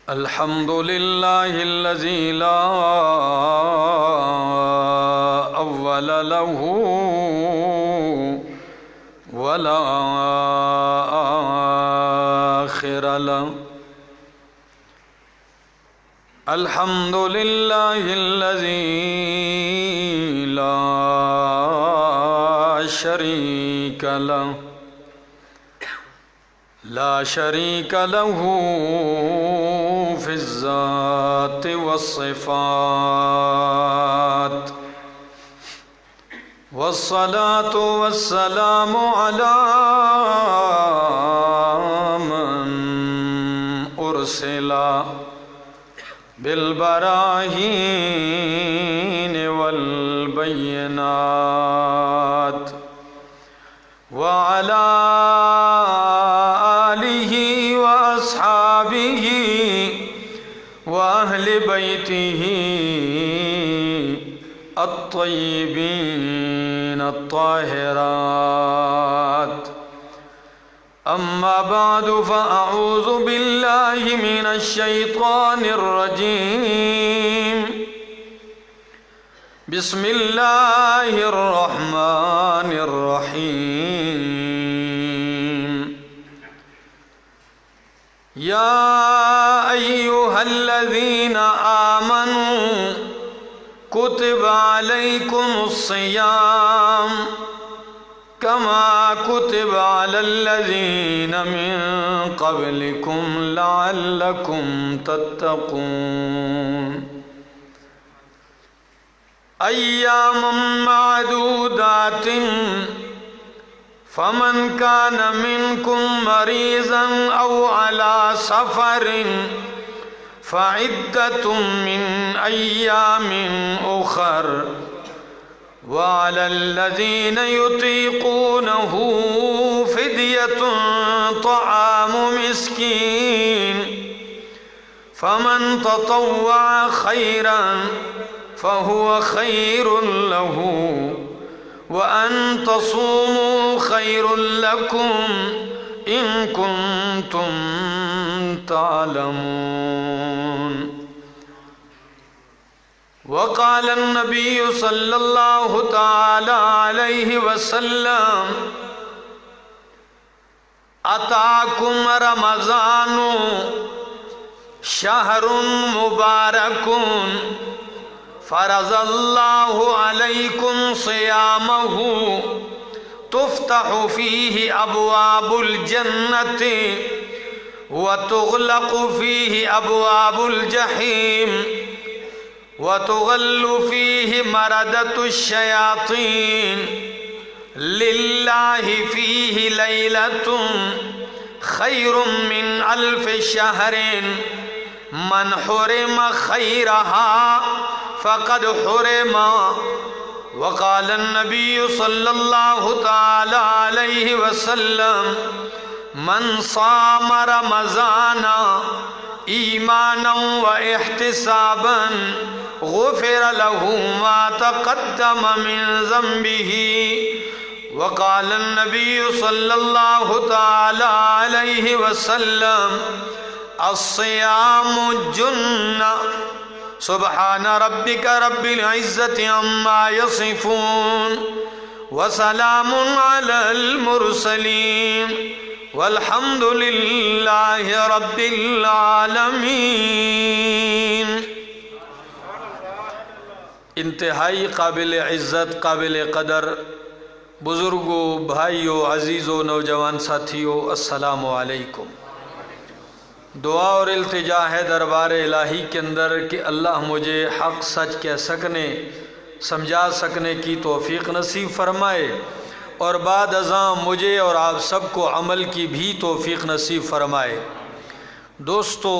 الحمد لله الذي لا أول له ولا آخر له. الحمد لله الذي لا شريك له لا شريك له في الذات والصفات. والصلاة والسلام على من أرسل بالبراهين والبينات وعلى آله وأصحابه وأهل بيته الطيبين الطاهرات. أما بعد فأعوذ بالله من الشيطان الرجيم. بسم الله الرحمن الرحيم. يا أيها الذين آمنوا كتب عليكم الصيام كما كتب على الذين من قبلكم لعلكم تتقون. أياما معدودات فمن كان منكم مريضا أو على سفر فعدة من أيام أخر. وعلى الذين يطيقونه فدية طعام مسكين فمن تطوع خيرا فهو خير له وأن تصوموا خير لكم إن كنتم تعلمون. وقال النبي صلى الله تعالى عليه وسلم أتاكم رمضان شهر مبارك فرض الله عليكم صيامه تفتح فيه أبواب الجنة وتغلق فيه أبواب الجحيم وتغل فيه مردة الشياطين. لله فيه ليلة خير من 1000 شهر من حرم خيرها فقد حرم. وقال النبي صلى الله تعالى عليه وسلم من صام رمضان ایمانا و احتسابا غفر له ما تقدم من ذنبه. وقال النبي صلى الله تعالى عليه وسلم الصيام جنة. سبحان ربك رب العزة عما يصفون وسلام على المرسلين والحمد للہ رب العالمین. انتہائی قابل عزت، قابل قدر بزرگوں، بھائیوں، عزیزوں، نوجوان ساتھیوں، السلام علیکم. دعا اور التجا ہے دربار الہی کے اندر کہ اللہ مجھے حق سچ کہہ سکنے، سمجھا سکنے کی توفیق نصیب فرمائے، اور بعد ازاں مجھے اور آپ سب کو عمل کی بھی توفیق نصیب فرمائے. دوستو،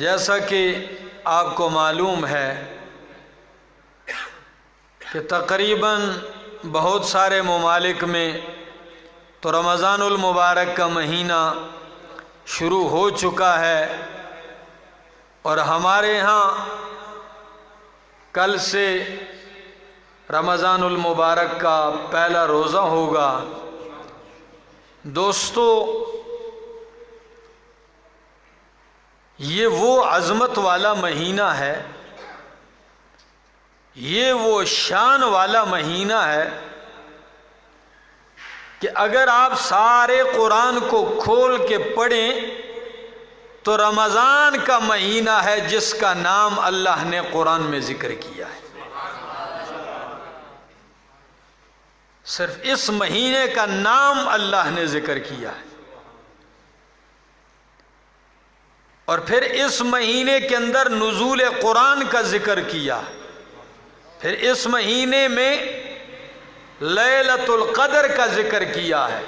جیسا کہ آپ کو معلوم ہے کہ تقریباً بہت سارے ممالک میں تو رمضان المبارک کا مہینہ شروع ہو چکا ہے، اور ہمارے ہاں کل سے رمضان المبارک کا پہلا روزہ ہوگا. دوستو، یہ وہ عظمت والا مہینہ ہے، یہ وہ شان والا مہینہ ہے کہ اگر آپ سارے قرآن کو کھول کے پڑھیں تو رمضان کا مہینہ ہے جس کا نام اللہ نے قرآن میں ذکر کیا ہے۔ صرف اس مہینے کا نام اللہ نے ذکر کیا ہے، اور پھر اس مہینے کے اندر نزول قرآن کا ذکر کیا، پھر اس مہینے میں لیلۃ القدر کا ذکر کیا ہے،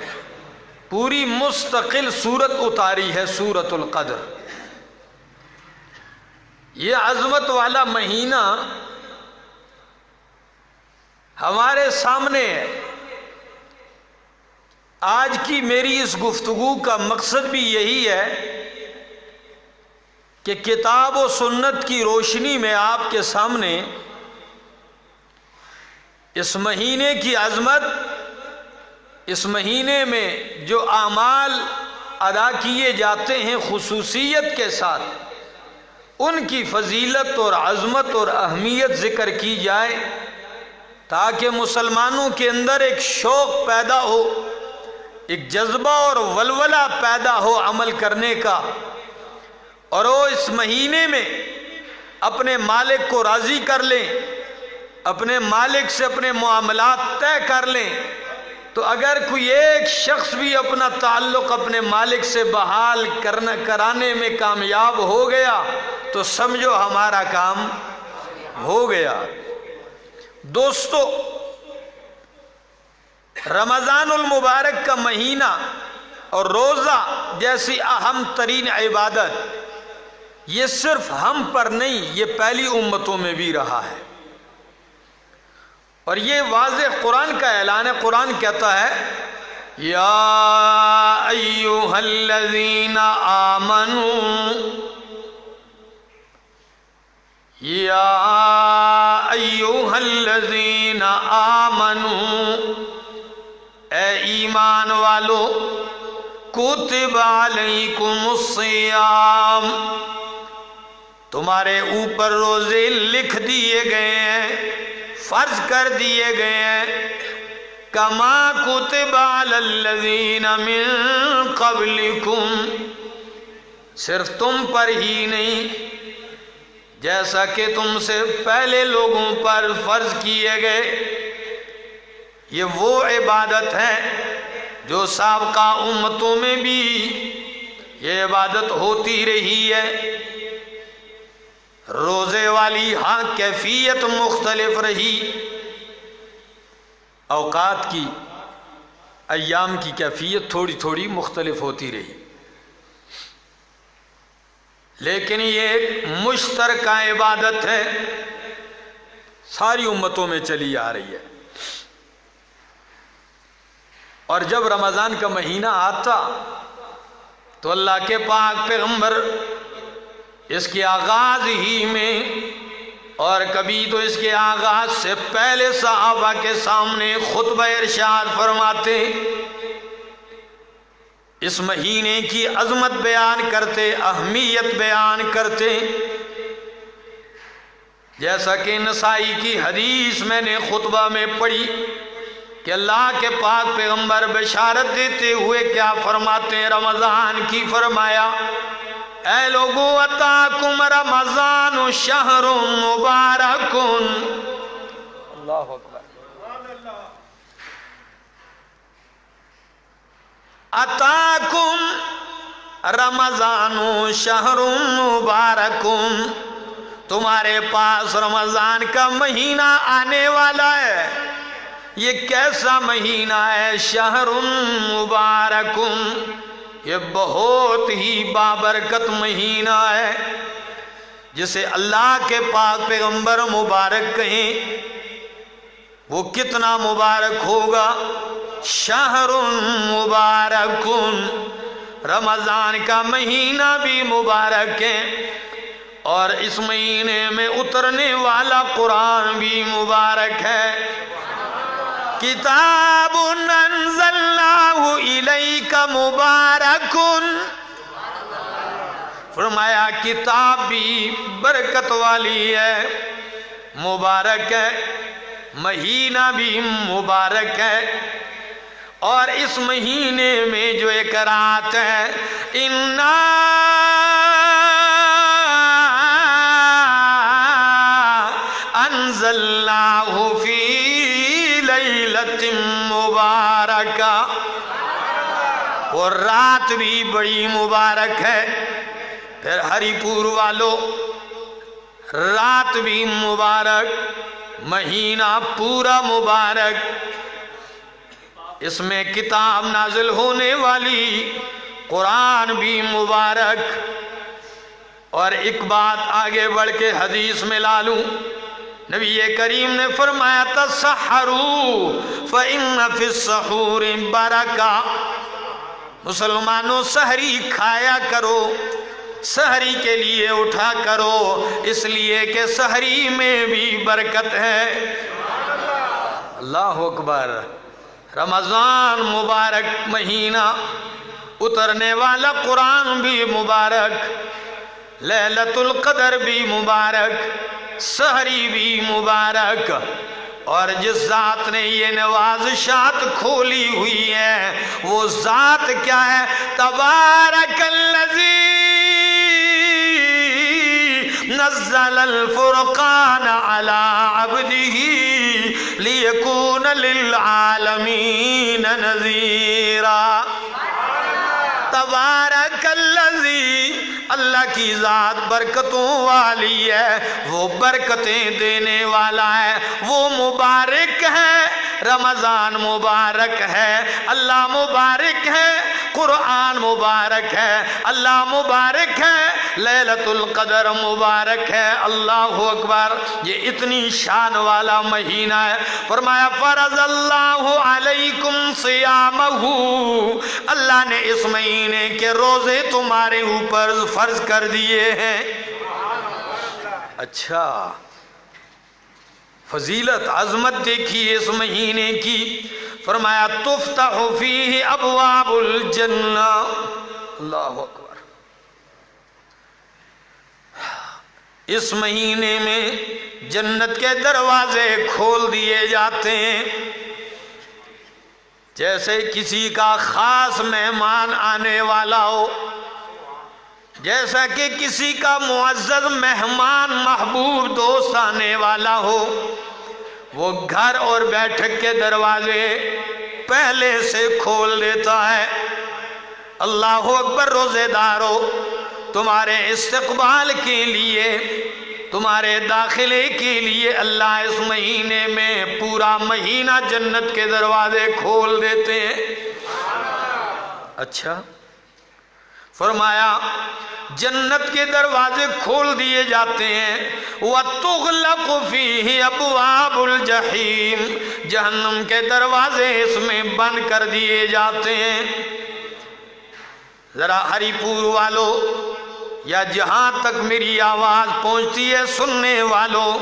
پوری مستقل سورت اتاری ہے سورۃ القدر۔ یہ عظمت والا مہینہ ہمارے سامنے ہے۔ آج کی میری اس گفتگو کا مقصد بھی یہی ہے کہ کتاب و سنت کی روشنی میں آپ کے سامنے اس مہینے کی عظمت، اس مہینے میں جو اعمال ادا کیے جاتے ہیں خصوصیت کے ساتھ، ان کی فضیلت اور عظمت اور اہمیت ذکر کی جائے، تاکہ مسلمانوں کے اندر ایک شوق پیدا ہو، ایک جذبہ اور ولولہ پیدا ہو عمل کرنے کا، اور وہ اس مہینے میں اپنے مالک کو راضی کر لیں، اپنے مالک سے اپنے معاملات طے کر لیں۔ تو اگر کوئی ایک شخص بھی اپنا تعلق اپنے مالک سے بحال کرانے میں کامیاب ہو گیا تو سمجھو ہمارا کام ہو گیا۔ دوستو، رمضان المبارک کا مہینہ اور روزہ جیسی اہم ترین عبادت یہ صرف ہم پر نہیں، یہ پہلی امتوں میں بھی رہا ہے، اور یہ واضح قرآن کا اعلان ہے۔ قرآن کہتا ہے یا ایھا الذین آمنوا، یا ایھا الذین آمنوا، اے ایمان والو، کتب علیکم الصیام، تمہارے اوپر روزے لکھ دیے گئے ہیں، فرض کر دیے گئے ہیں، کما کتب علی الذین من قبلکم، صرف تم پر ہی نہیں، جیسا کہ تم سے پہلے لوگوں پر فرض کیے گئے۔ یہ وہ عبادت ہے جو سابقہ امتوں میں بھی یہ عبادت ہوتی رہی ہے۔ روزے والی ہاں کیفیت مختلف رہی، اوقات کی، ایام کی کیفیت تھوڑی تھوڑی مختلف ہوتی رہی، لیکن یہ ایک مشترکہ عبادت ہے، ساری امتوں میں چلی آ رہی ہے۔ اور جب رمضان کا مہینہ آتا تو اللہ کے پاک پیغمبر اس کے آغاز ہی میں، اور کبھی تو اس کے آغاز سے پہلے صحابہ کے سامنے خطبہ ارشاد فرماتے، اس مہینے کی عظمت بیان کرتے، اہمیت بیان کرتے، جیسا کہ نسائی کی حدیث میں نے خطبہ میں پڑھی کہ اللہ کے پاک پیغمبر بشارت دیتے ہوئے کیا فرماتے ہیں رمضان کی، فرمایا اے لوگو اتاکم رمضان شہر مبارک، اللہ اکبر، اتاکم رمضان شہر مبارک، تمہارے پاس رمضان کا مہینہ آنے والا ہے۔ یہ کیسا مہینہ ہے؟ شہر مبارک، یہ بہت ہی بابرکت مہینہ ہے، جسے اللہ کے پاک پیغمبر مبارک کہیں، وہ کتنا مبارک ہوگا؟ شہر مبارک، رمضان کا مہینہ بھی مبارک ہے، اور اس مہینے میں اترنے والا قرآن بھی مبارک ہے۔ کتاب انزلناہ الیک مبارک فرمایا کتاب بھی برکت والی ہے، مبارک ہے، مہینہ بھی مبارک ہے، اور اس مہینے میں جو ایک رات ہے، اِنَّا انزلناہ فی لیلۃ مبارکہ، اور رات بھی بڑی مبارک ہے۔ پھر ہری پور والو، رات بھی مبارک، مہینہ پورا مبارک، اس میں کتاب نازل ہونے والی، قرآن بھی مبارک۔ اور ایک بات آگے بڑھ کے حدیث میں لا لوں، نبی کریم نے فرمایا تسحروا فإن فی السحور برکہ، مسلمانوں سحری کھایا کرو، سحری کے لیے اٹھا کرو، اس لیے کہ سحری میں بھی برکت ہے۔ اللہ اکبر۔ رمضان مبارک مہینہ، اترنے والا قرآن بھی مبارک، لیلۃ القدر بھی مبارک، سحری بھی مبارک، اور جس ذات نے یہ نوازشات کھولی ہوئی ہے وہ ذات کیا ہے؟ تبارک الذی نزل الفرقان علی عبدہ لیکون للعالمین نذیرا۔ تبارک الذی، اللہ کی ذات برکتوں والی ہے، وہ برکتیں دینے والا ہے، وہ مبارک ہے۔ رمضان مبارک ہے، اللہ مبارک ہے، قرآن مبارک ہے، اللہ مبارک ہے، لیلۃ القدر مبارک ہے۔ اللہ اکبر۔ یہ اتنی شان والا مہینہ ہے۔ فرمایا فرض اللہ علیکم صیامہ، اللہ نے اس مہینے کے روزے تمہارے اوپر فرض کر دیے ہیں۔ اچھا، فضیلت عظمت دیکھیے اس مہینے کی۔ فرمایا تفتح فیہ ابواب الجنہ، اللہ اکبر۔ اس مہینے میں جنت کے دروازے کھول دیے جاتے ہیں۔ جیسے کسی کا خاص مہمان آنے والا ہو، جیسا کہ کسی کا معزز مہمان محبوب دوست آنے والا ہو، وہ گھر اور بیٹھک کے دروازے پہلے سے کھول دیتا ہے۔ اللہ اکبر۔ روزے دارو، تمہارے استقبال کے لیے، تمہارے داخلے کے لیے اللہ اس مہینے میں پورا مہینہ جنت کے دروازے کھول دیتے ہیں۔ اچھا، فرمایا جنت کے دروازے کھول دیے جاتے ہیں۔ وَتُغْلَقُ فِيهِ أَبْوَابُ الْجَحِيمِ، جہنم کے دروازے اس میں بند کر دیے جاتے ہیں۔ ذرا ہری پور والو، یا جہاں تک میری آواز پہنچتی ہے سننے والوں،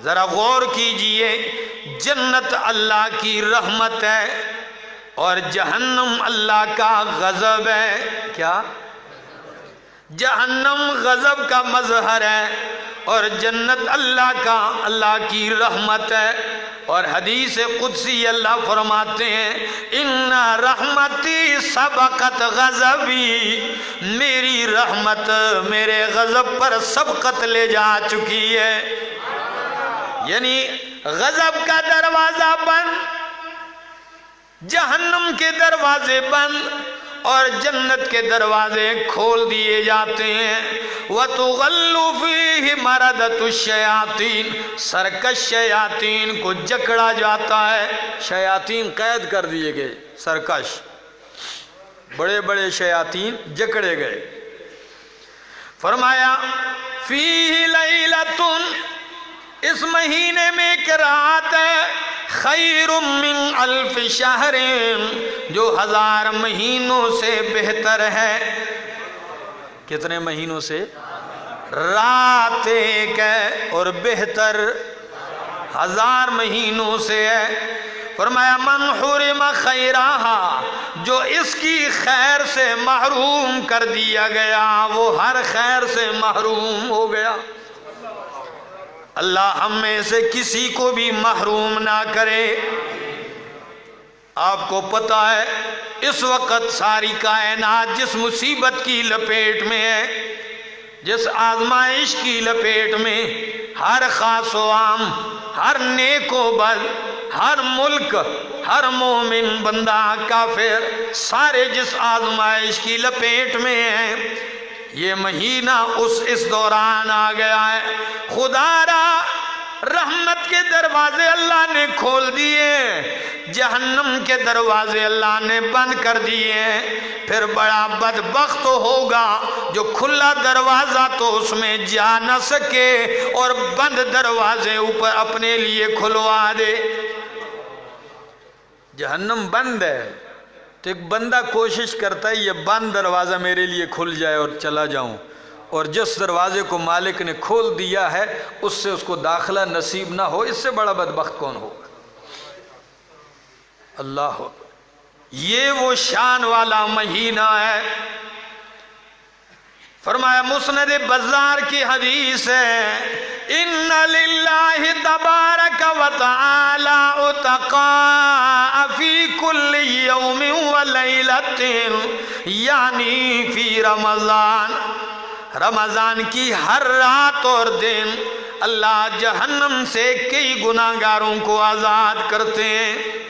ذرا غور کیجئے۔ جنت اللہ کی رحمت ہے اور جہنم اللہ کا غضب ہے۔ کیا؟ جہنم غضب کا مظہر ہے اور جنت اللہ کی رحمت ہے۔ اور حدیث قدسی اللہ فرماتے ہیں ان رحمتی سبقت غضبی، میری رحمت میرے غضب پر سبقت لے جا چکی ہے۔ یعنی غضب کا دروازہ بند، جہنم کے دروازے بند اور جنت کے دروازے کھول دیے جاتے ہیں۔ وَتُغَلُّ فِيهِ مَرَدَةُ الشَّيَاطِينِ، سرکش شیاطین کو جکڑا جاتا ہے۔ شیاطین قید کر دیے گئے، سرکش بڑے بڑے شیاطین جکڑے گئے۔ فرمایا فِيهِ لَيْلَةٌ، اس مہینے میں ایک رات ہے، خیر من الف شہر، جو 1000 مہینوں سے بہتر ہے۔ کتنے مہینوں سے؟ رات ایک ہے اور بہتر 1000 مہینوں سے ہے۔ فرمایا من حرم خیرہا، جو اس کی خیر سے محروم کر دیا گیا وہ ہر خیر سے محروم ہو گیا۔ اللہ ہم میں سے کسی کو بھی محروم نہ کرے۔ آپ کو پتہ ہے اس وقت ساری کائنات جس مصیبت کی لپیٹ میں ہے، جس آزمائش کی لپیٹ میں، ہر خاص و عام، ہر نیک و بد، ہر ملک، ہر مومن بندہ کافر، سارے جس آزمائش کی لپیٹ میں ہیں، یہ مہینہ اس دوران آ گیا ہے۔ خدا را رحمت کے دروازے اللہ نے کھول دیے، جہنم کے دروازے اللہ نے بند کر دیے۔ پھر بڑا بدبخت ہوگا جو کھلا دروازہ تو اس میں جا نہ سکے اور بند دروازے اوپر اپنے لیے کھلوا دے۔ جہنم بند ہے تو ایک بندہ کوشش کرتا ہے یہ بند دروازہ میرے لیے کھل جائے اور چلا جاؤں، اور جس دروازے کو مالک نے کھول دیا ہے اس سے اس کو داخلہ نصیب نہ ہو، اس سے بڑا بدبخت کون ہوگا؟ اللہ ہو، یہ وہ شان والا مہینہ ہے۔ فرمایا مسند بزار کی حدیث ہے، ان للہ تبارک و تعالی اتقاء فی کل یوم و لیلۃ، یعنی فی رمضان، رمضان کی ہر رات اور دن اللہ جہنم سے کئی گناہگاروں کو آزاد کرتے ہیں۔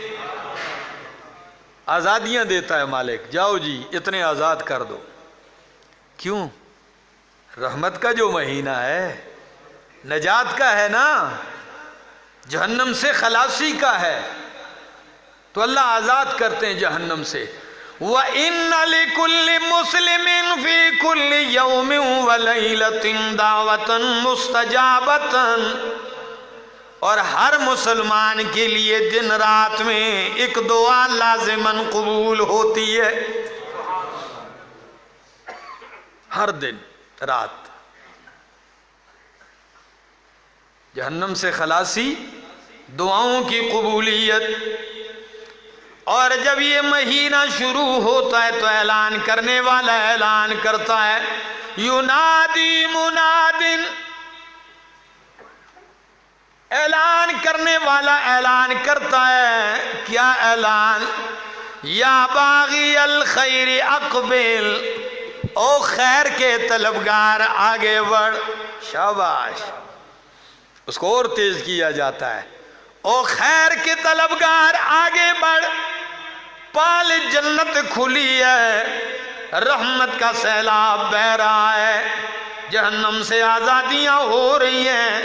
آزادیاں دیتا ہے مالک، جاؤ جی اتنے آزاد کر دو۔ کیوں؟ رحمت کا جو مہینہ ہے، نجات کا ہے نا، جہنم سے خلاصی کا ہے، تو اللہ آزاد کرتے ہیں جہنم سے۔ وَإِنَّ لِكُلِّ مُسْلِمٍ فِي كُلِّ يَوْمٍ وَلَيْلَةٍ دَعْوَةً مُسْتَجَابَةً، اور ہر مسلمان کے لیے دن رات میں ایک دعا لازماً قبول ہوتی ہے، ہر دن رات۔ جہنم سے خلاصی، دعاؤں کی قبولیت۔ اور جب یہ مہینہ شروع ہوتا ہے تو اعلان کرنے والا اعلان کرتا ہے، ینادی منادن، اعلان کرنے والا اعلان کرتا ہے۔ کیا اعلان؟ یا باغی الخیر اقبل، او خیر کے طلبگار آگے بڑھ۔ شاباش، اس کو اور تیز کیا جاتا ہے، او خیر کے طلبگار آگے بڑھ، پال جنت کھلی ہے، رحمت کا سیلاب بہ رہا ہے، جہنم سے آزادیاں ہو رہی ہیں،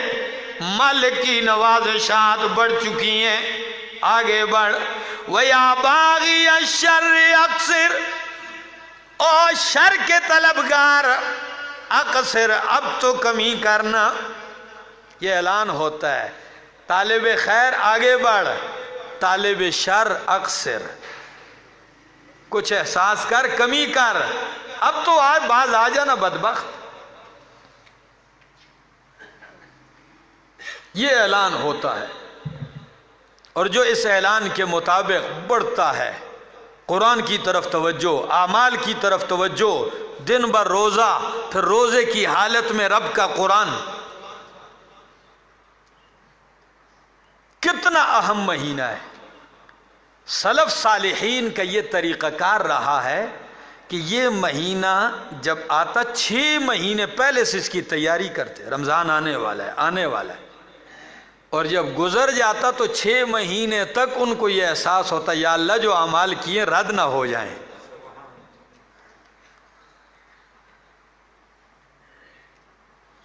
مالک کی نوازشات بڑھ چکی ہیں، آگے بڑھ۔ وَيَا بَاغِيَ الشَّرِّ اقصر، او شر کے طلبگار اقصر، اب تو کمی کرنا۔ یہ اعلان ہوتا ہے، طالب خیر آگے بڑھ، طالب شر اقصر، کچھ احساس کر، کمی کر، اب تو آج باز آ جانا بدبخت۔ یہ اعلان ہوتا ہے، اور جو اس اعلان کے مطابق بڑھتا ہے، قرآن کی طرف توجہ، اعمال کی طرف توجہ، دن بھر روزہ، پھر روزے کی حالت میں رب کا قرآن، کتنا اہم مہینہ ہے۔ سلف صالحین کا یہ طریقہ کار رہا ہے کہ یہ مہینہ جب آتا 6 مہینے پہلے سے اس کی تیاری کرتے، رمضان آنے والا ہے، آنے والا ہے، اور جب گزر جاتا تو 6 مہینے تک ان کو یہ احساس ہوتا یا اللہ جو اعمال کیے رد نہ ہو جائیں۔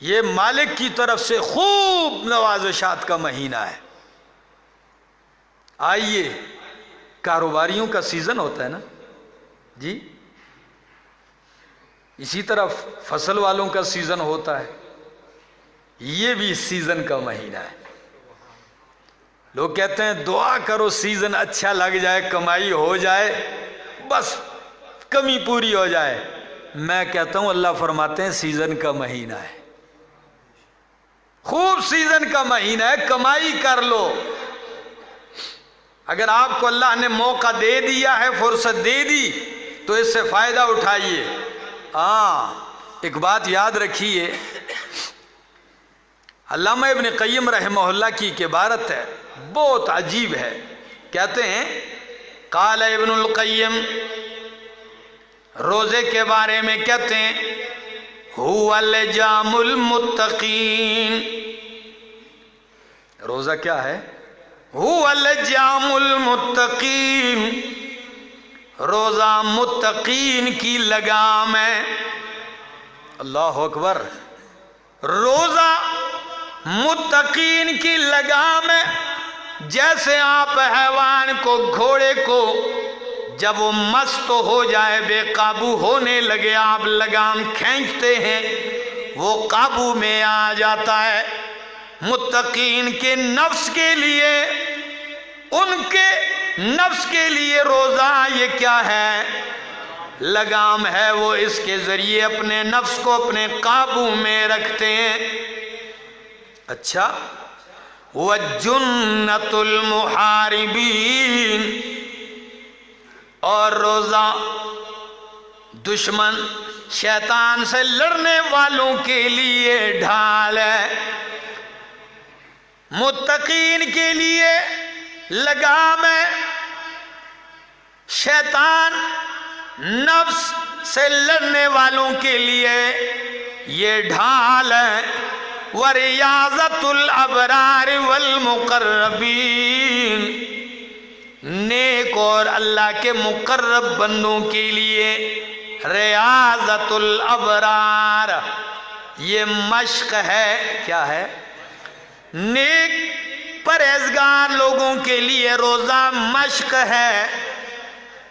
یہ مالک کی طرف سے خوب نوازشات کا مہینہ ہے۔ آئیے، کاروباریوں کا سیزن ہوتا ہے نا جی، اسی طرح فصل والوں کا سیزن ہوتا ہے، یہ بھی سیزن کا مہینہ ہے۔ لوگ کہتے ہیں دعا کرو سیزن اچھا لگ جائے، کمائی ہو جائے، بس کمی پوری ہو جائے۔ میں کہتا ہوں اللہ فرماتے ہیں سیزن کا مہینہ ہے، خوب سیزن کا مہینہ ہے، کمائی کر لو۔ اگر آپ کو اللہ نے موقع دے دیا ہے، فرصت دے دی، تو اس سے فائدہ اٹھائیے۔ ہاں ایک بات یاد رکھیے، علامہ ابن قیم رحمہ اللہ کی ایک عبارت ہے، بہت عجیب ہے۔ کہتے ہیں قال ابن القیم، روزے کے بارے میں کہتے ہیں هو لجام المتقین، روزہ کیا ہے؟ هو لجام المتقین، روزہ متقین کی لگام ہے۔ اللہ اکبر، روزہ متقین کی لگام ہے۔ جیسے آپ حیوان کو، گھوڑے کو، جب وہ مست ہو جائے، بے قابو ہونے لگے، آپ لگام کھینچتے ہیں، وہ قابو میں آ جاتا ہے۔ متقین کے نفس کے لیے، ان کے نفس کے لیے روزہ یہ کیا ہے؟ لگام ہے۔ وہ اس کے ذریعے اپنے نفس کو اپنے قابو میں رکھتے ہیں۔ اچھا، وَجُنَّةُ الْمُحَارِبِينَ، اور روزہ دشمن شیطان سے لڑنے والوں کے لیے ڈھال ہے، متقین کے لیے لگام ہے۔ شیطان نفس سے لڑنے والوں کے لیے یہ ڈھال ہے۔ وَرِيَاضَةُ الْأَبْرَارِ وَالْمُقَرَّبِينَ، نیک اور اللہ کے مقرب بندوں کے لیے ریاضت الابرار، یہ مشق ہے۔ کیا ہے؟ نیک پرہیزگار لوگوں کے لیے روزہ مشق ہے۔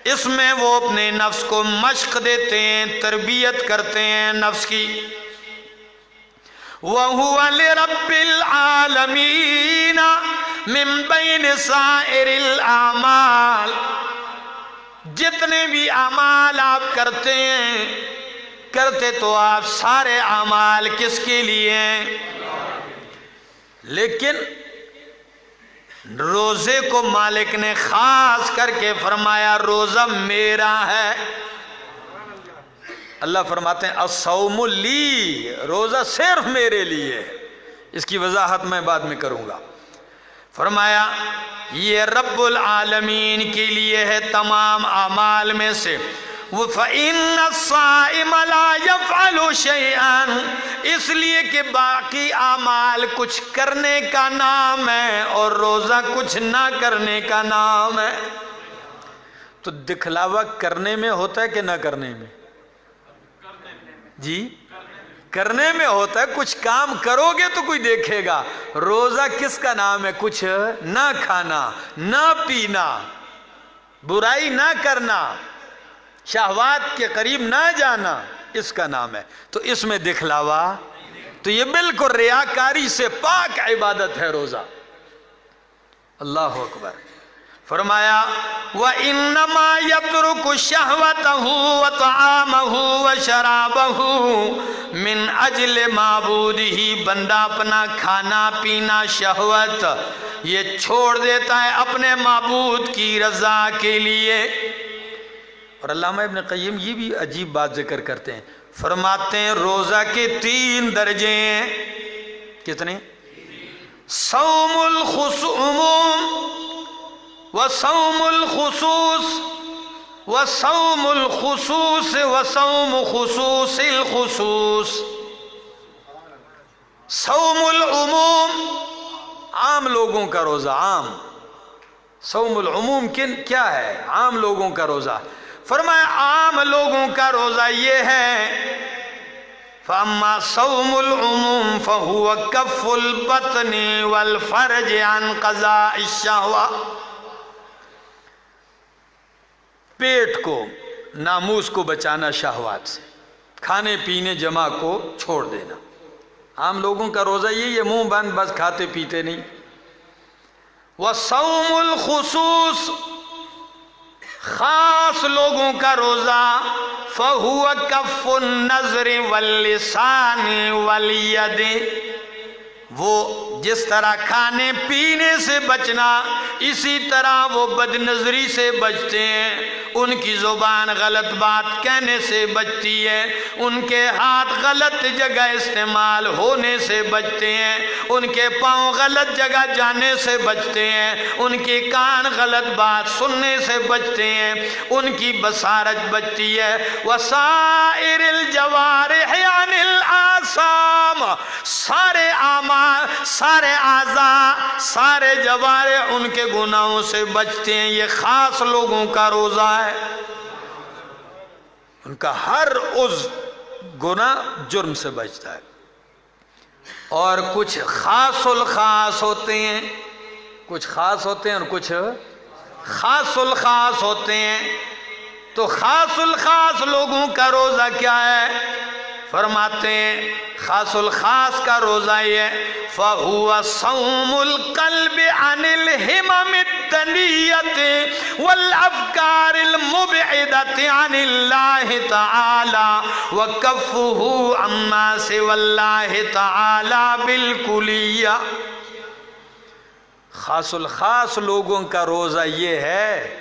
اس میں وہ اپنے نفس کو مشق دیتے ہیں، تربیت کرتے ہیں نفس کی۔ وَهُوَ لِرَبِّ الْعَالَمِينَ مِن بَيْنِ سَائِرِ الْأَعْمَالِ، جتنے بھی اعمال آپ کرتے ہیں، کرتے تو آپ سارے اعمال کس کے لیے ہیں؟ لیکن روزے کو مالک نے خاص کر کے فرمایا روزہ میرا ہے۔ اللہ فرماتے ہیں الصوم لی، روزہ صرف میرے لیے ہے۔ اس کی وضاحت میں بعد میں کروں گا۔ فرمایا یہ رب العالمین کے لیے ہے تمام اعمال میں سے۔ فَإِنَّ الصَّائِمَ لَا يَفْعَلُ شَيْئًا، اس لیے کہ باقی اعمال کچھ کرنے کا نام ہے اور روزہ کچھ نہ کرنے کا نام ہے۔ تو دکھلاوا کرنے میں ہوتا ہے کہ نہ کرنے میں؟ جی کرنے میں ہوتا ہے۔ کچھ کام کرو گے تو کوئی دیکھے گا۔ روزہ کس کا نام ہے؟ کچھ نہ کھانا، نہ پینا، برائی نہ کرنا، شہوات کے قریب نہ جانا، اس کا نام ہے۔ تو اس میں دکھلاوا، تو یہ بالکل ریاکاری سے پاک عبادت ہے روزہ۔ اللہ اکبر۔ فرمایا وَإِنَّمَا يَتْرُكُ شَهْوَتَهُ وَطَعَامَهُ وَشَرَابَهُ مِنْ أَجْلِ مَعْبُودِهِ، بندہ اپنا کھانا پینا شہوت یہ چھوڑ دیتا ہے اپنے معبود کی رضا کے لیے۔ اور علامہ ابن قیم یہ بھی عجیب بات ذکر کرتے ہیں، فرماتے ہیں روزہ کے 3 درجے ہیں۔ کتنے؟ صوم العموم وصوم الخصوص وصوم الخصوص وصوم خصوص الخصوص۔ صوم العموم، عام لوگوں کا روزہ، عام۔ صوم العموم کیا ہے؟ عام لوگوں کا روزہ۔ فرمایا عام لوگوں کا روزہ یہ ہے فَأَمَّا صَوْمُ الْعُمُومِ فَهُوَ كَفُّ الْبَطْنِ وَالْفَرْجِ عَنْ قَضَاءِ الشَّهْوَةِ، پیٹ کو، ناموس کو بچانا شہوات سے، کھانے پینے جمع کو چھوڑ دینا۔ عام لوگوں کا روزہ یہ منہ بند، بس کھاتے پیتے نہیں۔ وَصَوْمُ الْخُصُوصِ، خاص لوگوں کا روزہ فَهُوَ كَفُّ النَّظْرِ وَاللِّسَانِ وَالْيَدِ، وہ جس طرح کھانے پینے سے بچنا، اسی طرح وہ بد نظری سے بچتے ہیں، ان کی زبان غلط بات کہنے سے بچتی ہے، ان کے ہاتھ غلط جگہ استعمال ہونے سے بچتے ہیں، ان کے پاؤں غلط جگہ جانے سے بچتے ہیں، ان کے کان غلط بات سننے سے بچتے ہیں، ان کی بصارت بچتی ہے۔ وسائر الجوارح عن الآثام، سارے اعمال، سارے اعضاء، سارے جوارح ان کے گناہوں سے بچتے ہیں۔ یہ خاص لوگوں کا روزہ ہے، ان کا ہر عضو گناہ جرم سے بچتا ہے۔ اور کچھ خاص الخاص ہوتے ہیں، کچھ خاص ہوتے ہیں اور کچھ خاص الخاص ہوتے ہیں۔ تو خاص الخاص لوگوں کا روزہ کیا ہے؟ فرماتے ہیں خاص الخاص کا روزہ یہ فَهُوَ صَوْمُ الْقَلْبِ عَنِ الْهِمَمِ الدَّنِيَّةِ وَالْأَفْكَارِ الْمُبْعِدَةِ عَنِ اللَّهِ تَعَالَى وَكَفُّهُ عَمَّا سِوَى اللَّهِ تَعَالَى بِالْكُلِّيَّةِ۔ خاص الخاص لوگوں کا روزہ یہ ہے،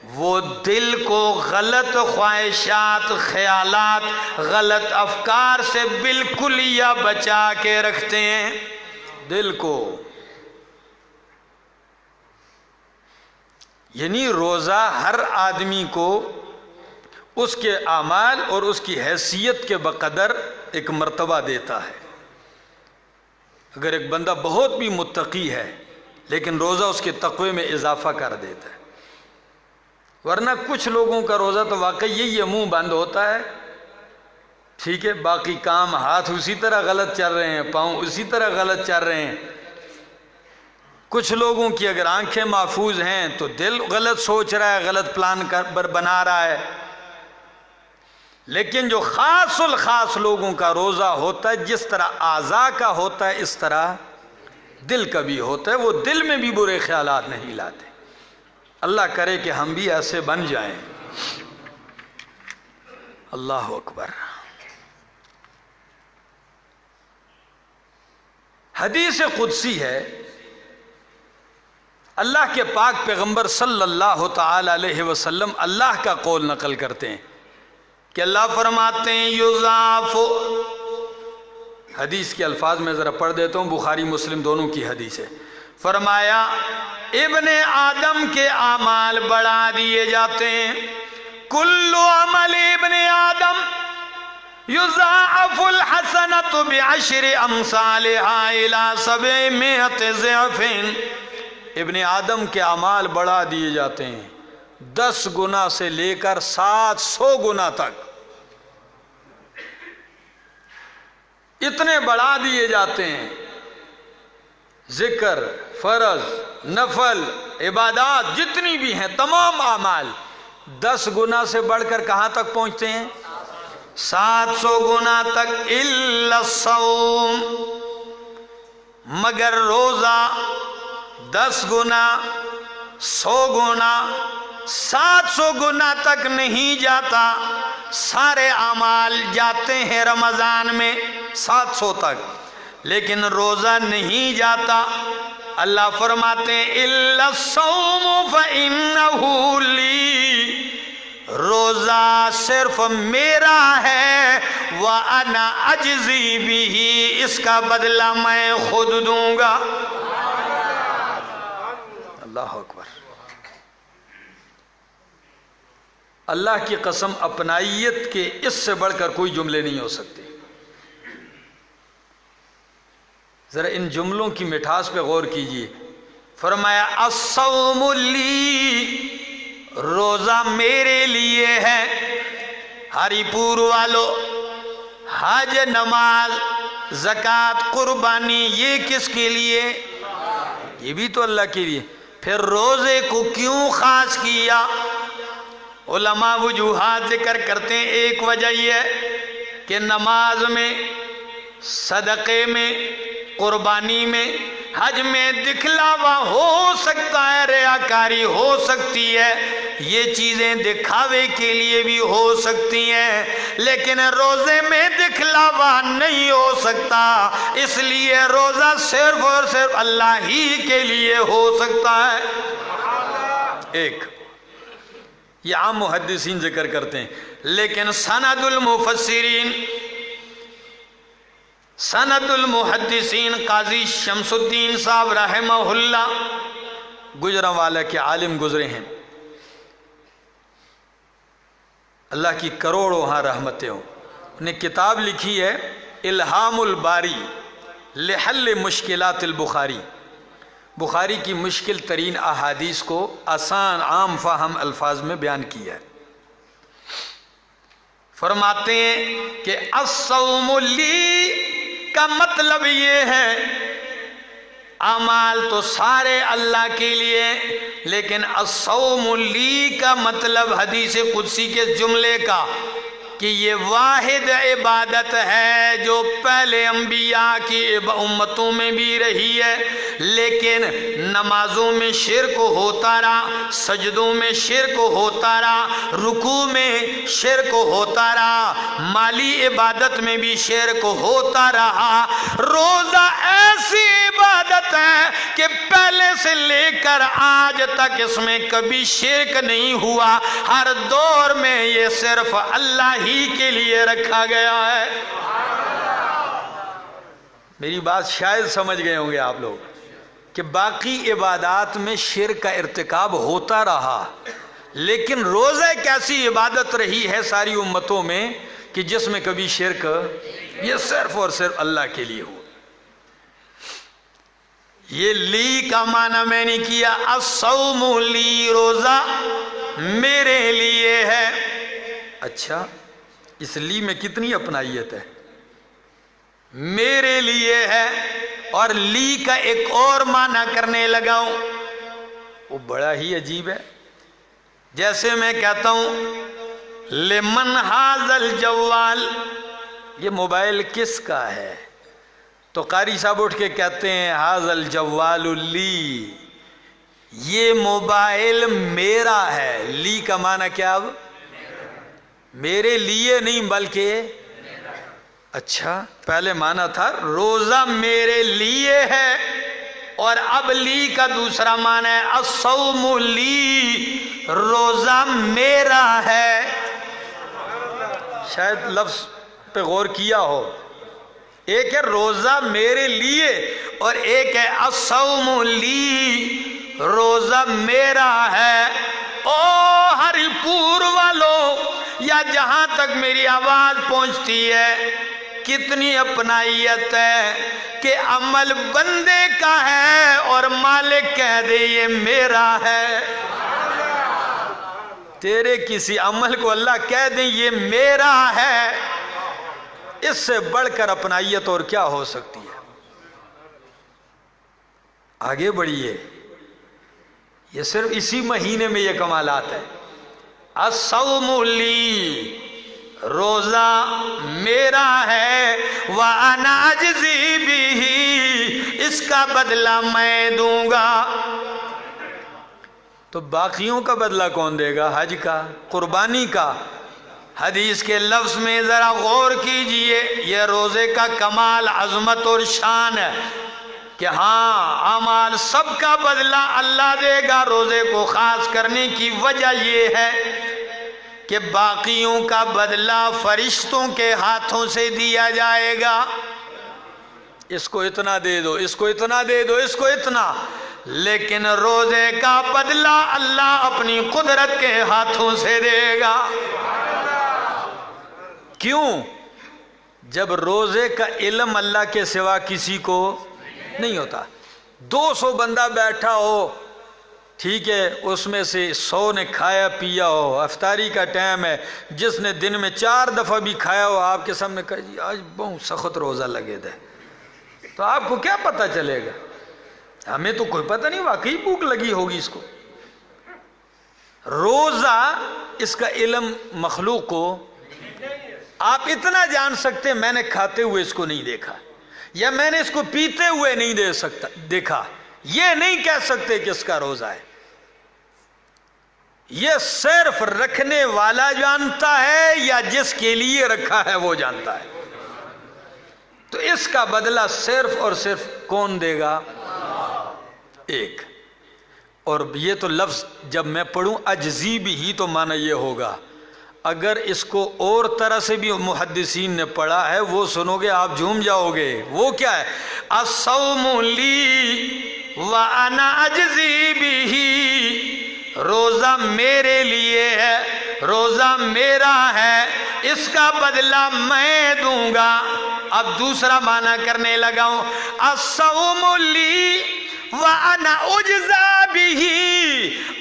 وہ دل کو غلط خواہشات، خیالات، غلط افکار سے بالکلیہ بچا کے رکھتے ہیں دل کو۔ یعنی روزہ ہر آدمی کو اس کے اعمال اور اس کی حیثیت کے بقدر ایک مرتبہ دیتا ہے۔ اگر ایک بندہ بہت بھی متقی ہے لیکن روزہ اس کے تقوی میں اضافہ کر دیتا ہے، ورنہ کچھ لوگوں کا روزہ تو واقعی یہی ہے، منہ بند ہوتا ہے، ٹھیک ہے، باقی کام، ہاتھ اسی طرح غلط چل رہے ہیں، پاؤں اسی طرح غلط چل رہے ہیں۔ کچھ لوگوں کی اگر آنکھیں محفوظ ہیں تو دل غلط سوچ رہا ہے، غلط پلان بنا رہا ہے۔ لیکن جو خاص الخاص لوگوں کا روزہ ہوتا ہے، جس طرح اعضاء کا ہوتا ہے اس طرح دل کا بھی ہوتا ہے، وہ دل میں بھی برے خیالات نہیں لاتے۔ اللہ کرے کہ ہم بھی ایسے بن جائیں۔ اللہ اکبر۔ حدیث قدسی ہے، اللہ کے پاک پیغمبر صلی اللہ تعالی علیہ وسلم اللہ کا قول نقل کرتے ہیں کہ اللہ فرماتے ہیں یضاف، حدیث کے الفاظ میں ذرا پڑھ دیتا ہوں، بخاری مسلم دونوں کی حدیث ہے۔ فرمایا ابن آدم کے اعمال بڑھا دیے جاتے ہیں، کل عمل ابن آدم یضاعف الحسنۃ بعشر امثالها الى 700 ضعف۔ ابن آدم کے اعمال بڑھا دیے جاتے ہیں 10 گنا سے لے کر 700 گنا تک، اتنے بڑھا دیے جاتے ہیں۔ ذکر، فرض، نفل، عبادات جتنی بھی ہیں تمام اعمال 10 گنا سے بڑھ کر کہاں تک پہنچتے ہیں؟ 700 گنا تک۔ الا الصوم، مگر روزہ 10 گنا، 100 گنا، 700 گنا تک نہیں جاتا۔ سارے اعمال جاتے ہیں رمضان میں 700 تک، لیکن روزہ نہیں جاتا۔ اللہ فرماتے ہیں الا الصوم فإنہ لی، روزہ صرف میرا ہے، وأنا أجزی بہ، اس کا بدلہ میں خود دوں گا۔ اللہ اکبر۔ اللہ کی قسم، اپنائیت کے اس سے بڑھ کر کوئی جملے نہیں ہو سکتے۔ ذرا ان جملوں کی مٹھاس پہ غور کیجئے۔ فرمایا الصوم لی، روزہ میرے لیے ہے۔ ہری پور والو، حج، نماز، زکوٰۃ، قربانی، یہ کس کے لیے؟ یہ بھی تو اللہ کے لیے۔ پھر روزے کو کیوں خاص کیا؟ علماء وجوہات ذکر کرتے ہیں۔ ایک وجہ یہ ہے کہ نماز میں، صدقے میں، قربانی میں، حج میں دکھلاوا ہو سکتا ہے، ریاکاری ہو سکتی ہے، یہ چیزیں دکھاوے کے لیے بھی ہو سکتی ہیں، لیکن روزے میں دکھلاوا نہیں ہو سکتا۔ اس لیے روزہ صرف اور صرف اللہ ہی کے لیے ہو سکتا ہے۔ ایک، یہ عام محدثین ذکر کرتے ہیں، لیکن سند المفسرین، سند المحدثین قاضی شمس الدین صاحب رحمہ اللہ گجرانوالہ کے عالم گزرے ہیں، اللہ کی کروڑوں ہاں رحمتیں ہوں، انہیں کتاب لکھی ہے الہام الباری لحل مشکلات البخاری، بخاری کی مشکل ترین احادیث کو آسان عام فہم الفاظ میں بیان کیا ہے۔ فرماتے ہیں کہ الصوم لی کا مطلب یہ ہے، اعمال تو سارے اللہ کے لیے، لیکن الصوم لی کا مطلب حدیث قدسی کے جملے کا کہ یہ واحد عبادت ہے جو پہلے انبیاء کی امتوں میں بھی رہی ہے، لیکن نمازوں میں شرک ہوتا رہا، سجدوں میں شرک ہوتا رہا، رکوع میں شرک ہوتا رہا، مالی عبادت میں بھی شرک ہوتا رہا۔ روزہ ایسی عبادت ہے کہ پہلے سے لے کر آج تک اس میں کبھی شرک نہیں ہوا، ہر دور میں یہ صرف اللہ ہی کے لیے رکھا گیا ہے۔ میری بات شاید سمجھ گئے ہوں گے آپ لوگ کہ باقی عبادات میں شرک کا ارتکاب ہوتا رہا، لیکن روزہ ایک ایسی عبادت رہی ہے ساری امتوں میں کہ جس میں کبھی شرک یہ صرف اور صرف اللہ کے لیے ہو۔ یہ لی کا معنی میں نے کیا، الصوم لی، روزہ میرے لیے ہے۔ اچھا، اس لی میں کتنی اپنائیت ہے؟ میرے لیے ہے۔ اور لی کا ایک اور معنی کرنے لگا ہوں، وہ بڑا ہی عجیب ہے۔ جیسے میں کہتا ہوں لمن ھذا الجوال، یہ موبائل کس کا ہے؟ تو قاری صاحب اٹھ کے کہتے ہیں ھذا الجوال لی، یہ موبائل میرا ہے۔ لی کا معنی کیا؟ اب میرے لیے نہیں بلکہ، اچھا پہلے معنی تھا روزہ میرے لیے ہے، اور اب لی کا دوسرا معنی ہے الصوم لی، روزہ میرا ہے۔ شاید لفظ پہ غور کیا ہو، ایک ہے روزہ میرے لیے اور ایک ہے الصوم لی، روزہ میرا ہے۔ او ہری پور والوں، یا جہاں تک میری آواز پہنچتی ہے، کتنی اپنائیت ہے کہ عمل بندے کا ہے اور مالک کہہ دے یہ میرا ہے۔ تیرے کسی عمل کو اللہ کہہ دیں یہ میرا ہے، اس سے بڑھ کر اپنائیت اور کیا ہو سکتی ہے؟ آگے بڑھیے، یہ صرف اسی مہینے میں یہ کمالات ہے۔ الصوم لی، روزہ میرا ہے، وَأَنَا أَجْزِي بِهِ، اس کا بدلہ میں دوں گا۔ تو باقیوں کا بدلہ کون دے گا؟ حج کا، قربانی کا۔ حدیث کے لفظ میں ذرا غور کیجئے، یہ روزے کا کمال، عظمت اور شان ہے کہ ہاں اعمال سب کا بدلہ اللہ دے گا۔ روزے کو خاص کرنے کی وجہ یہ ہے کہ باقیوں کا بدلہ فرشتوں کے ہاتھوں سے دیا جائے گا۔ اس کو اتنا دے دو، اس کو اتنا دے دو، اس کو اتنا، لیکن روزے کا بدلہ اللہ اپنی قدرت کے ہاتھوں سے دے گا۔ کیوں؟ جب روزے کا علم اللہ کے سوا کسی کو نہیں ہوتا۔ 200 بندہ بیٹھا ہو، ٹھیک ہے، اس میں سے 100 نے کھایا پیا ہو، افطاری کا ٹائم ہے، جس نے دن میں 4 دفعہ بھی کھایا ہو، آپ کے سامنے کہا جی آج بہت سخت روزہ لگے دے، تو آپ کو کیا پتہ چلے گا؟ ہمیں تو کوئی پتہ نہیں، واقعی بھوک لگی ہوگی اس کو۔ روزہ، اس کا علم مخلوق کو، آپ اتنا جان سکتے ہیں میں نے کھاتے ہوئے اس کو نہیں دیکھا، یا میں نے اس کو پیتے ہوئے نہیں دیکھا، یہ نہیں کہہ سکتے کہ اس کا روزہ ہے۔ یہ صرف رکھنے والا جانتا ہے یا جس کے لیے رکھا ہے وہ جانتا ہے۔ تو اس کا بدلہ صرف اور صرف کون دے گا؟ ایک۔ اور یہ تو لفظ جب میں پڑھوں اجزی بھی تو معنی یہ ہوگا، اگر اس کو اور طرح سے بھی محدثین نے پڑھا ہے وہ سنو گے آپ جھوم جاؤ گے۔ وہ کیا ہے؟ الصوم لی وانا اجزی بھی، روزہ میرے لیے ہے، روزہ میرا ہے، اس کا بدلہ میں دوں گا۔ اب دوسرا معنی کرنے لگا ہوں، الصوم لی وَأَنَا أُجْزَى بِهِ،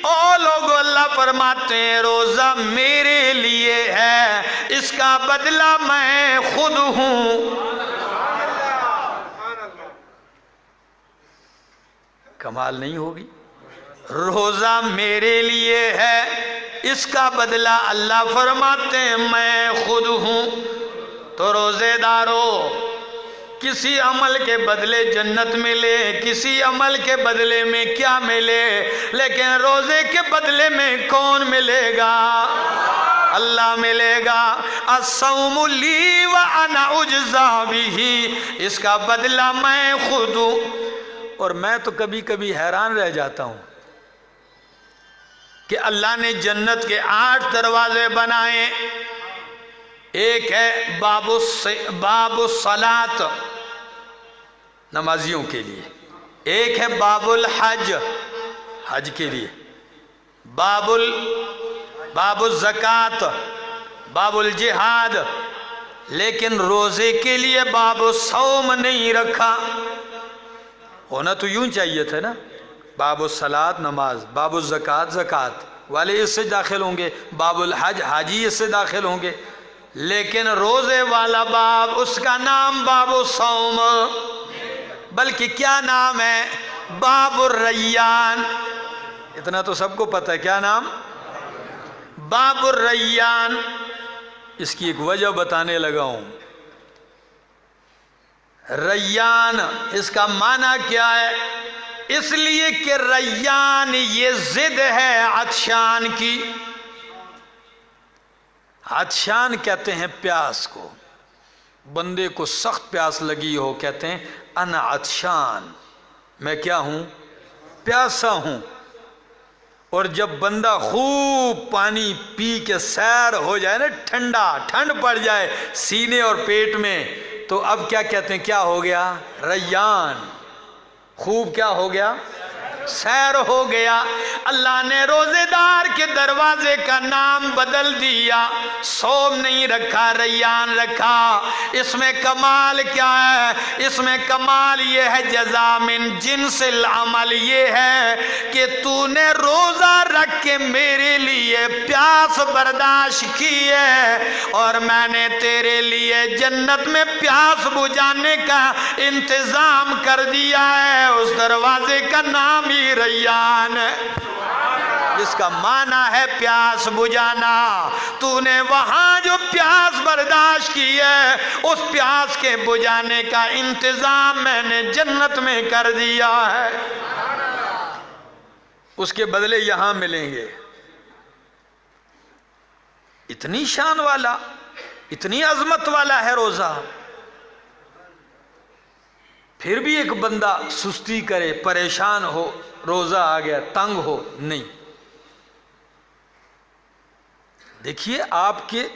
او لوگو اللہ فرماتے ہیں روزہ میرے لیے ہے، اس کا بدلہ میں خود ہوں۔ کمال نہیں ہوگی؟ روزہ میرے لیے ہے، اس کا بدلہ اللہ فرماتے ہیں میں خود ہوں۔ تو روزے دارو، کسی عمل کے بدلے جنت ملے، کسی عمل کے بدلے میں کیا ملے، لیکن روزے کے بدلے میں کون ملے گا؟ اللہ ملے گا۔ الصوم لی وانا اجزا بہ، اس کا بدلہ میں خود ہوں۔ اور میں تو کبھی کبھی حیران رہ جاتا ہوں کہ اللہ نے جنت کے 8 دروازے بنائے، ایک ہے باب الصلاۃ نمازیوں کے لیے، ایک ہے باب الحج حج کے لیے، باب الزکوٰۃ، باب الجہاد، لیکن روزے کے لیے باب الصوم نہیں رکھا۔ ہونا تو یوں چاہیے تھا نا، باب الصلاۃ نماز، باب الزکوٰۃ زکوٰۃ والے اس سے داخل ہوں گے، باب الحج حاجی اس سے داخل ہوں گے، لیکن روزے والا باب اس کا نام باب الصوم، بلکہ کیا نام ہے؟ باب الریان۔ اتنا تو سب کو پتہ ہے کیا نام؟ باب الریان۔ اس کی ایک وجہ بتانے لگا ہوں۔ ریان اس کا معنی کیا ہے؟ اس لیے کہ ریان یہ ضد ہے عطشان کی۔ عطشان کہتے ہیں پیاس کو، بندے کو سخت پیاس لگی ہو کہتے ہیں انا عطشان، میں کیا ہوں؟ پیاسا ہوں۔ اور جب بندہ خوب پانی پی کے سیر ہو جائے نا، ٹھنڈ پڑ جائے سینے اور پیٹ میں، تو اب کیا کہتے ہیں؟ کیا ہو گیا؟ ریان۔ خوب کیا ہو گیا؟ سیر ہو گیا۔ اللہ نے روزے دار کے دروازے کا نام بدل دیا، صوم نہیں رکھا، ریان رکھا۔ اس میں کمال کیا ہے؟ اس میں کمال یہ ہے جزا من جنس العمل، یہ ہے کہ تو نے روزہ رکھ کے میرے لیے پیاس برداشت کی ہے، اور میں نے تیرے لیے جنت میں پیاس بجھانے کا انتظام کر دیا ہے۔ اس دروازے کا نام ہی ریان ہے، جس کا معنی ہے پیاس بجھانا۔ تو نے وہاں جو پیاس برداشت کی ہے، اس پیاس کے بجھانے کا انتظام میں نے جنت میں کر دیا ہے، اس کے بدلے یہاں ملیں گے۔ اتنی شان والا، اتنی عظمت والا ہے روزہ۔ پھر بھی ایک بندہ سستی کرے، پریشان ہو، روزہ آ گیا، تنگ ہو، نہیں۔ دیکھیے آپ کے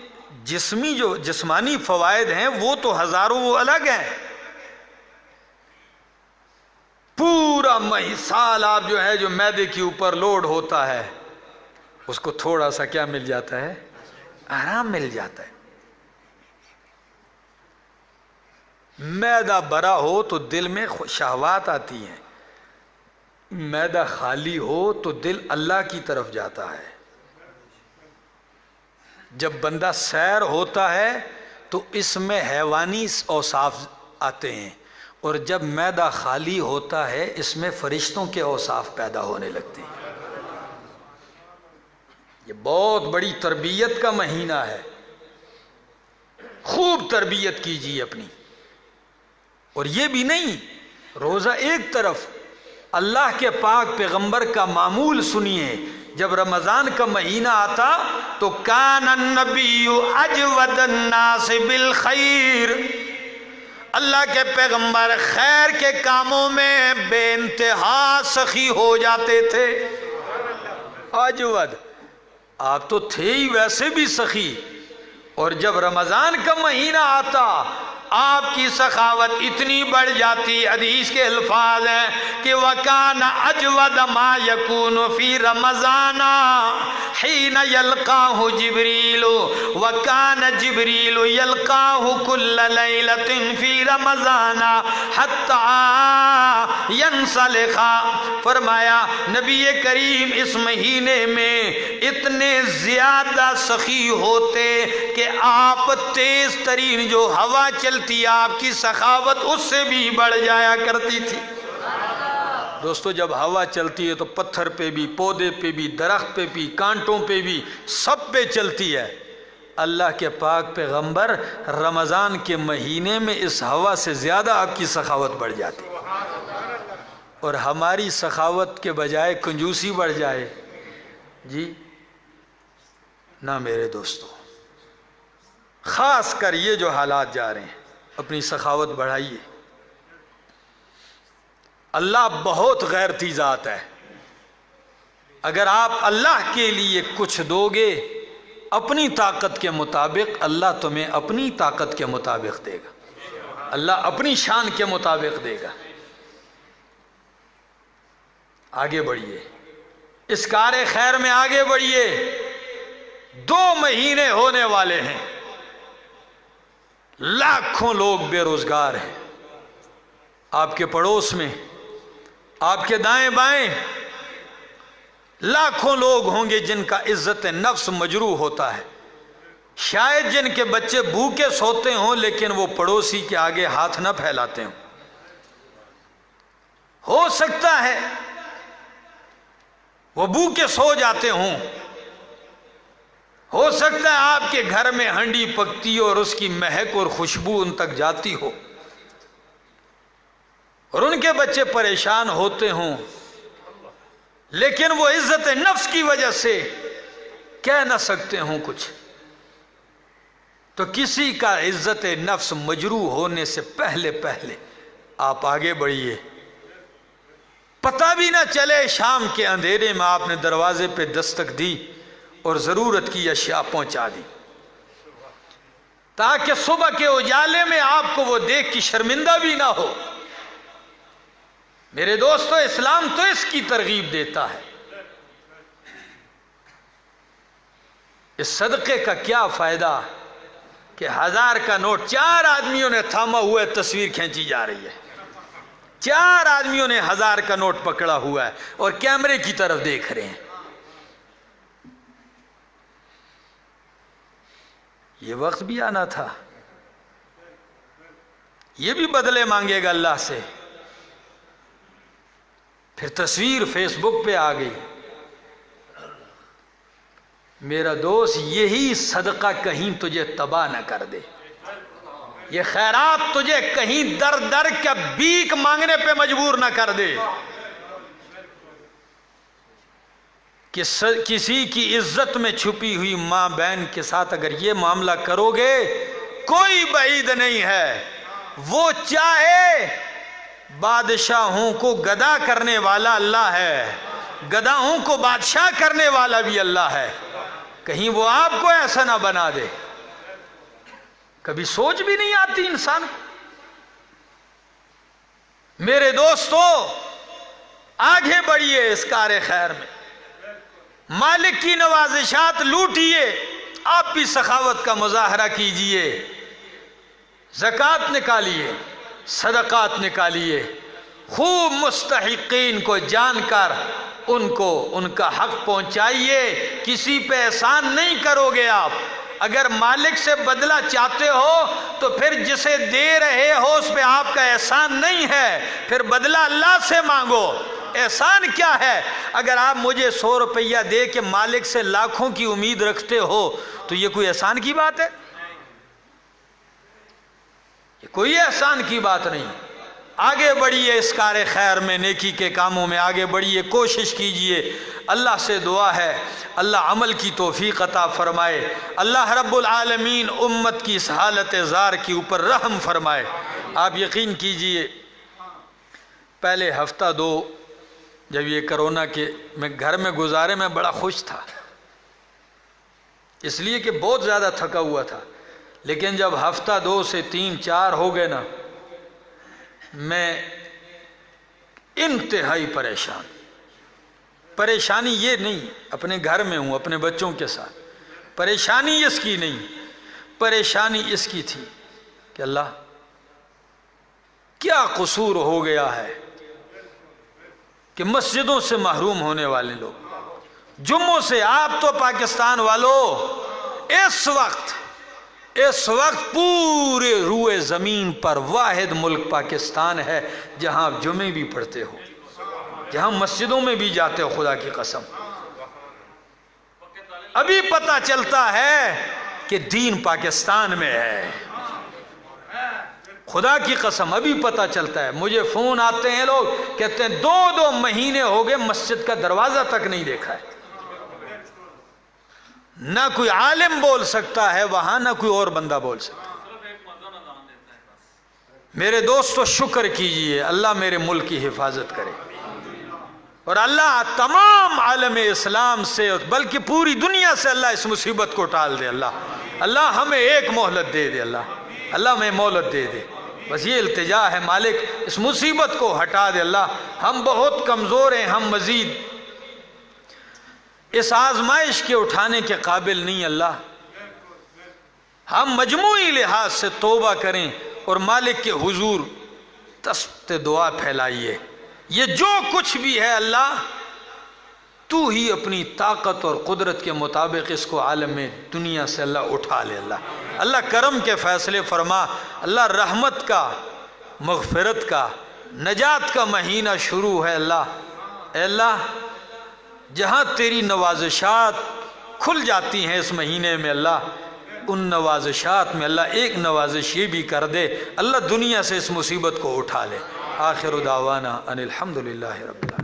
جسمانی فوائد ہیں وہ تو ہزاروں، وہ الگ ہیں۔ پورا سال آپ جو ہے جو معدے کے اوپر لوڈ ہوتا ہے، اس کو تھوڑا سا کیا مل جاتا ہے؟ آرام مل جاتا ہے۔ معدہ بھرا ہو تو دل میں شہوات آتی ہیں، معدہ خالی ہو تو دل اللہ کی طرف جاتا ہے۔ جب بندہ سیر ہوتا ہے تو اس میں حیوانی اوصاف آتے ہیں، اور جب معدہ خالی ہوتا ہے اس میں فرشتوں کے اوصاف پیدا ہونے لگتے ہیں۔ یہ بہت بڑی تربیت کا مہینہ ہے، خوب تربیت کیجیے اپنی۔ اور یہ بھی نہیں، روزہ ایک طرف، اللہ کے پاک پیغمبر کا معمول سنیے۔ جب رمضان کا مہینہ آتا تو کان النبی اجود الناس بالخیر، اللہ کے پیغمبر خیر کے کاموں میں بے انتہا سخی ہو جاتے تھے۔ آجود آپ تو تھے ہی ویسے بھی سخی، اور جب رمضان کا مہینہ آتا آپ کی سخاوت اتنی بڑھ جاتی، حدیث کے الفاظ ہیں کہ وَكَانَ أَجْوَدَ مَا يَكُونُ فِي رَمَضَانَ حِينَ يَلْقَاهُ جِبْرِيلُ وَكَانَ جِبْرِيلُ يَلْقَاهُ كُلَّ لَيْلَةٍ فِي رَمَضَانَ حَتَّى يَنْسَلِخَ۔ فرمایا نبی کریم اس مہینے میں اتنے زیادہ سخی ہوتے کہ آپ تیز ترین جو ہوا چلتی آپ کی سخاوت اس سے بھی بڑھ جایا کرتی تھی۔ دوستو جب ہوا چلتی ہے تو پتھر پہ بھی، پودے پہ بھی، درخت پہ بھی، کانٹوں پہ بھی، سب پہ چلتی ہے۔ اللہ کے پاک پیغمبر رمضان کے مہینے میں اس ہوا سے زیادہ آپ کی سخاوت بڑھ جاتی، اور ہماری سخاوت کے بجائے کنجوسی بڑھ جائے جی نہ میرے دوستو۔ خاص کر یہ جو حالات جا رہے ہیں اپنی سخاوت بڑھائیے۔ اللہ بہت غیرتی ذات ہے، اگر آپ اللہ کے لیے کچھ دو گے اپنی طاقت کے مطابق، اللہ تمہیں اپنی طاقت کے مطابق دے گا، اللہ اپنی شان کے مطابق دے گا۔ آگے بڑھیے، اس کار خیر میں آگے بڑھیے۔ 2 مہینے ہونے والے ہیں، لاکھوں لوگ بے روزگار ہیں آپ کے پڑوس میں، آپ کے دائیں بائیں لاکھوں لوگ ہوں گے جن کا عزت نفس مجروح ہوتا ہے، شاید جن کے بچے بھوکے سوتے ہوں لیکن وہ پڑوسی کے آگے ہاتھ نہ پھیلاتے ہوں۔ ہو سکتا ہے وہ بھوکے سو جاتے ہوں، ہو سکتا ہے آپ کے گھر میں ہنڈی پکتی اور اس کی مہک اور خوشبو ان تک جاتی ہو، اور ان کے بچے پریشان ہوتے ہوں، لیکن وہ عزت نفس کی وجہ سے کہہ نہ سکتے ہوں کچھ۔ تو کسی کا عزت نفس مجروح ہونے سے پہلے آپ آگے بڑھیے، پتہ بھی نہ چلے شام کے اندھیرے میں آپ نے دروازے پہ دستک دی اور ضرورت کی اشیاء پہنچا دی، تاکہ صبح کے اجالے میں آپ کو وہ دیکھ کے شرمندہ بھی نہ ہو۔ میرے دوستو اسلام تو اس کی ترغیب دیتا ہے۔ اس صدقے کا کیا فائدہ کہ 1000 کا نوٹ 4 آدمیوں نے تھاما ہوا ہے، تصویر کھینچی جا رہی ہے، 4 آدمیوں نے 1000 کا نوٹ پکڑا ہوا ہے اور کیمرے کی طرف دیکھ رہے ہیں۔ یہ وقت بھی آنا تھا، یہ بھی بدلے مانگے گا اللہ سے۔ پھر تصویر فیس بک پہ آ گئی۔ میرا دوست یہی صدقہ کہیں تجھے تباہ نہ کر دے، یہ خیرات تجھے کہیں در در کا بھیک مانگنے پہ مجبور نہ کر دے کہ کسی کی عزت میں چھپی ہوئی ماں بہن کے ساتھ اگر یہ معاملہ کرو گے، کوئی بعید نہیں ہے وہ چاہے بادشاہوں کو گدا کرنے والا اللہ ہے، گداہوں کو بادشاہ کرنے والا بھی اللہ ہے، کہیں وہ آپ کو ایسا نہ بنا دے۔ کبھی سوچ بھی نہیں آتی انسان کو۔ میرے دوستو آگے بڑھیے اس کار خیر میں، مالک کی نوازشات لوٹیے، آپ بھی سخاوت کا مظاہرہ کیجئے، زکوٰۃ نکالیے، صدقات نکالیے، خوب مستحقین کو جان کر ان کو ان کا حق پہنچائیے۔ کسی پہ احسان نہیں کرو گے آپ، اگر مالک سے بدلہ چاہتے ہو تو پھر جسے دے رہے ہو اس پہ آپ کا احسان نہیں ہے، پھر بدلہ اللہ سے مانگو۔ احسان کیا ہے؟ اگر آپ مجھے 100 روپیہ دے کے مالک سے لاکھوں کی امید رکھتے ہو تو یہ کوئی احسان کی بات ہے؟ یہ کوئی احسان کی بات نہیں۔ آگے بڑھیے اس کار خیر میں، نیکی کے کاموں میں آگے بڑھیے، کوشش کیجئے۔ اللہ سے دعا ہے اللہ عمل کی توفیق عطا فرمائے، اللہ رب العالمین امت کی اس حالت زار کے اوپر رحم فرمائے۔ آپ یقین کیجئے پہلے ہفتہ دو جب یہ کرونا کے میں گھر میں گزارے میں بڑا خوش تھا، اس لیے کہ بہت زیادہ تھکا ہوا تھا، لیکن جب ہفتہ دو سے تین چار ہو گئے نا، میں انتہائی پریشانی یہ نہیں اپنے گھر میں ہوں اپنے بچوں کے ساتھ، پریشانی اس کی نہیں، پریشانی اس کی تھی کہ اللہ کیا قصور ہو گیا ہے کہ مسجدوں سے محروم ہونے والے لوگ، جمعوں سے، آپ تو پاکستان والوں اس وقت پورے روئے زمین پر واحد ملک پاکستان ہے جہاں آپ جمعے بھی پڑھتے ہو، جہاں مسجدوں میں بھی جاتے ہو۔ خدا کی قسم ابھی پتہ چلتا ہے کہ دین پاکستان میں ہے، خدا کی قسم ابھی پتہ چلتا ہے۔ مجھے فون آتے ہیں لوگ کہتے ہیں 2 مہینے ہو گئے مسجد کا دروازہ تک نہیں دیکھا ہے، نہ کوئی عالم بول سکتا ہے وہاں، نہ کوئی اور بندہ بول سکتا ہے۔ میرے دوستو شکر کیجئے، اللہ میرے ملک کی حفاظت کرے، اور اللہ تمام عالم اسلام سے بلکہ پوری دنیا سے اللہ اس مصیبت کو ٹال دے۔ اللہ ہمیں ایک مہلت دے دے، اللہ ہمیں مہلت دے دے، بس یہ التجا ہے مالک اس مصیبت کو ہٹا دے۔ اللہ ہم بہت کمزور ہیں، ہم مزید اس آزمائش کے اٹھانے کے قابل نہیں۔ اللہ ہم مجموعی لحاظ سے توبہ کریں اور مالک کے حضور دست دعا پھیلائیے۔ یہ جو کچھ بھی ہے اللہ تو ہی اپنی طاقت اور قدرت کے مطابق اس کو عالم میں دنیا سے اللہ اٹھا لے۔ اللہ کرم کے فیصلے فرما، اللہ رحمت کا، مغفرت کا، نجات کا مہینہ شروع ہے۔ اے اللہ جہاں تیری نوازشات کھل جاتی ہیں اس مہینے میں، اللہ ان نوازشات میں اللہ ایک نوازش یہ بھی کر دے، اللہ دنیا سے اس مصیبت کو اٹھا لے۔ آخر دعوانا ان الحمدللہ رب العالمین۔